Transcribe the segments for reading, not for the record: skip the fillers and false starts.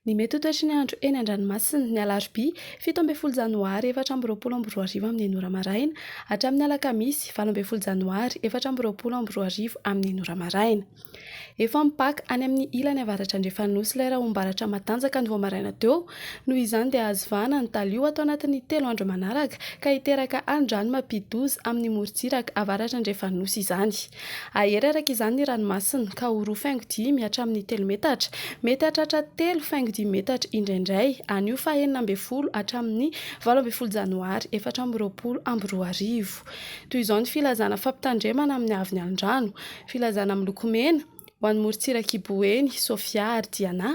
Ny mety ho toetry ny andro eny an-dranomasina ny alarobia 17 janoary 2024 amin'ny 9 maraina hatramin'ny alakamisy 12 janoary 2024 amin'ny 9 maraina. Efa mipaka any amin'ny ilany avaratra andrefanosy ilay rahombaratra matanjaka ny voamaraina teo, noho izany dia azo vahana ny talio atao anatin'ny 3 andro manaraka ka hiteraka andro mampidi-doza amin'ny morontsiraka avaratra andrefanosy izany. Ahery araka izany ny ranomasina ka ho 2.5 hatramin'ny 3 metatra, mety hatratra 3.5 metatra indraindray, anio fa 9 hatramin'ny 18 janoary 2024. Toy izao ny filazana fampitandremana amin'ny avy an-drano, filazana miloko mena ho an'ny morontsiraka Iboeny, Sofia ary Diana,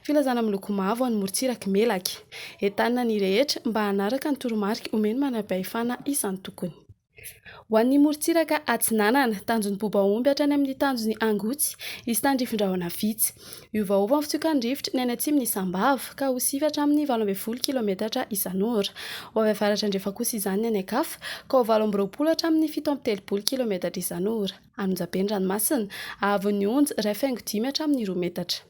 filazana miloko mavo ho an'ny morontsiraka Melaky. Entanina ny rehetra mba hanaraka ny toromarika omeny manam-pahefana isan'ny tokony. Ho an'ny morontsiraka Atsinanana, tanjon'ny Bobaomby hatrany amin'ny tanjon'ny Angotsy, izy tandrifin-drahona vitsy. Iovaova ny fitsokan-drivotra ny any atsimon'ny Sambava ka ho 7 hatramin'ny 12 kilometatra isan'ora. Ho avy avaratra andrefa kosa izany ny any Ankafa ka ho 20 hatramin'ny 17 kilometatra isan'ora. Anonjam-Ranomasina Avon'ny Onja 2.5 hatramin'ny 2 metatra.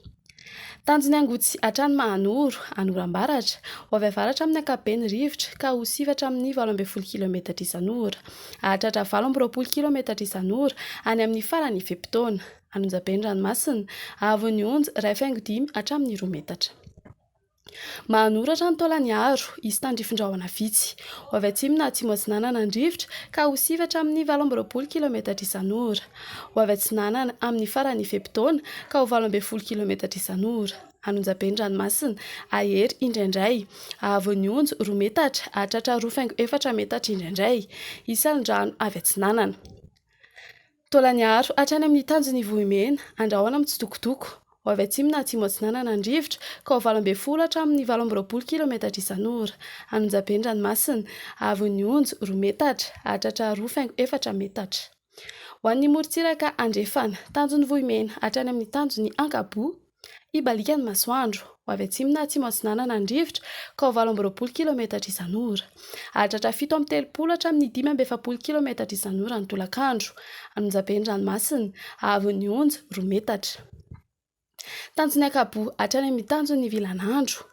Tanjon'ny Angotsy hatrany Mahanoro, Anorambaratra, ho avy avaratra amin'ny ankapobeny rivotra ka ho 7 hatramin'ny 12 kilometatra isan'ora. Hahatratra 20 kilometatra isan'ora any amin'ny farany Ifepitona. Anonjam-Ranomasina Avon'ny Onja 2.5 hatramin'ny 2 metatra. Mahanoratra ny Taolagnaro, izy tandrifin-drahona vitsy. Ho avy atsimo na atsimo atsinanana ny rivotra ka ho 7 hatramin'ny 20 kilometatra isan'ora. Ho avy atsinanana amin'ny farany Ifepitona ka ho 12 kilometatra isan'ora. Anonjam-Ranomasina Ahery indraindray, Avon'ny Onja 2 metatra, hahatratra 2.4 metatra indraindray. Isan-drano avy atsinanana. Taolagnaro hatrany amin'ny tanjon'ny Vohimena, Andrahoana amin'ny Tsitokotoko. Ho avy atsimo na atsimo atsinanana ny rivotra ka ho 12 hatramin'ny 20 kilometatra isan'ora. Anonjam-Ranomasina Avon'ny Onja 2 metatra, hahatratra 2.4 metatra. Ho an'ny morontsiraka Andrefana, tanjon'ny Vohimena hatrany amin'ny tanjon'ny Ankabo, Ibalikan'ny Masoandro. Ho avy atsimo na atsimo atsinanana ny rivotra ka ho 20 kilometatra isan'ora. Hahatratra 17 hatramin'ny 5.70 kilometatra isan'ora ny tolakandro. Anonjam-Ranomasina Avon'ny Onja 2 metatra. Tanjon'ny Ankabo hatrany amin'ny tanjon'ny Vilanandro,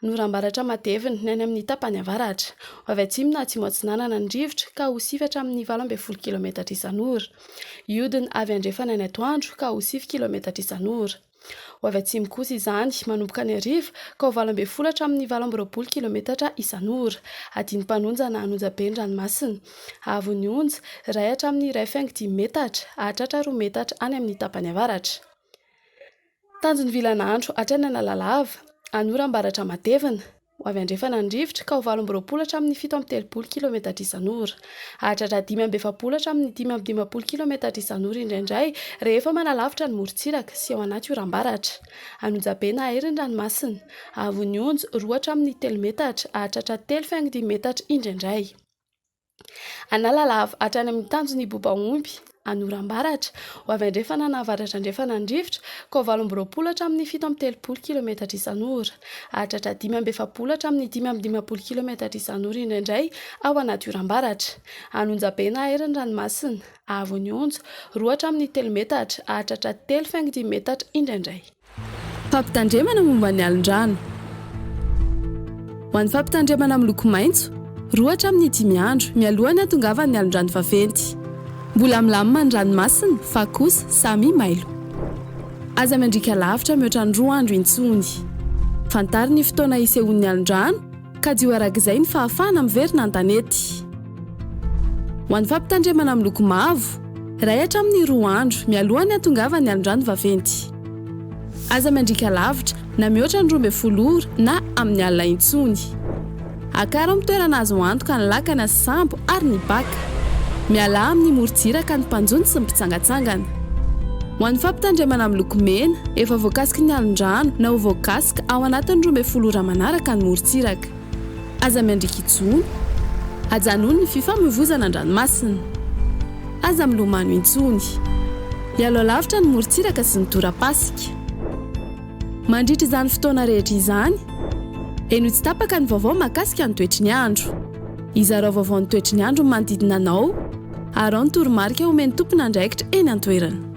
Norambaratra Matevina ny any amin'ny tapany avaratra. Ho avy atsimo na atsimo atsinanana ny rivotra ka ho 7 hatramin'ny 12 kilometatra isan'ora. Iodina avy andrefana ny atoandro ka ho 7 kilometatra isan'ora. Ho avy atsimo kosa izany manomboka ny ariva ka ho 12 hatramin'ny 20 kilometatra isan'ora. Adiny-mpanonjana Anonjam-Ranomasina Avon'ny Onja 1 hatramin'ny 2.5 metatra, hahatratra 2 metatra any amin'ny tapany avaratra. Tanjon'ny Vilanandro hatrany Analalava, Anorambaratra Matevina. Ho avy andrefana ny rivotra ka ho 20 hatramin'ny 17 kilometatra isan'ora. Hahatratra 5.70 hatramin'ny 5.50 kilometatra isan'ora indraindray rehefa manalavitra ny morontsiraka sy ao anaty oram-baratra. Anonjam-Bena Ahery ny ranomasina, Avon'ny Onja 2 hatramin'ny 3 metatra, hahatratra 3.5 metatra indraindray. Analalava hatrany amin'ny tanjon'ny Bobaomby, Anorambaratra. Ho avy andrefana na avaratra andrefana ny rivotra ka ho 20 hatramin'ny 17 kilometatra isan'ora. Hahatratra 5.70 hatramin'ny 5.50 kilometatra isan'ora indraindray ao anaty oram-baratra. Anonjam-Bena Ahery ny ranomasina, Avon'ny Onja 2 hatramin'ny 3 metatra, hahatratra 3.5 metatra indraindray. Fampitandremana momba ny alin-drano. Ho an'ny fampitandremana amin'ny loko maitso 2 hatramin'ny 5 andro mialohan'ny hatongavan'ny alin-drano vaventy. Mbola milamina ny ranomasina fa kosa samy mailo. Aza mandrika lavitra mihoatra ny 2 andro intsony. Fantary ny fotoana isehoan'ny alin-drano ka dio arak'izay ny fahafahana miverina an-tanety. Ho an'ny fampitandremana amin'ny loko mavo 1 hatramin'ny 2 andro mialohan'ny hatongavan'ny alin-drano vaventy. Aza mandrika lavitra na mihoatra ny 12 ora na amin'ny alina intsony. Akara amin'ny toerana azo antoka ny lakana sy sambo ary ny baka. Miala amin'ny morontsiraka ny mpanjony sy ny mpitsangatsangana. Ho an'ny fampitandremana amin'ny loko mena efa voakasika ny alin-drano na ho voakasika ao anatin'ny 12 ora manaraka ny morontsiraka. Aza miandrika intsony, hajanony ny fifamoivoizana an-dranomasina. Aza milomano intsony. Mialo lavitra ny morontsiraka sy ny tora-pasika. Mandritra izany fotoana rehetra izany, eno tsy tapaka ny vaovao mahakasika ny toetry ny andro. Izarao vaovao ny toetry ny andro manodidina anao, ary ao ny toromarika omeny tompona andraikitra eny an-toerana.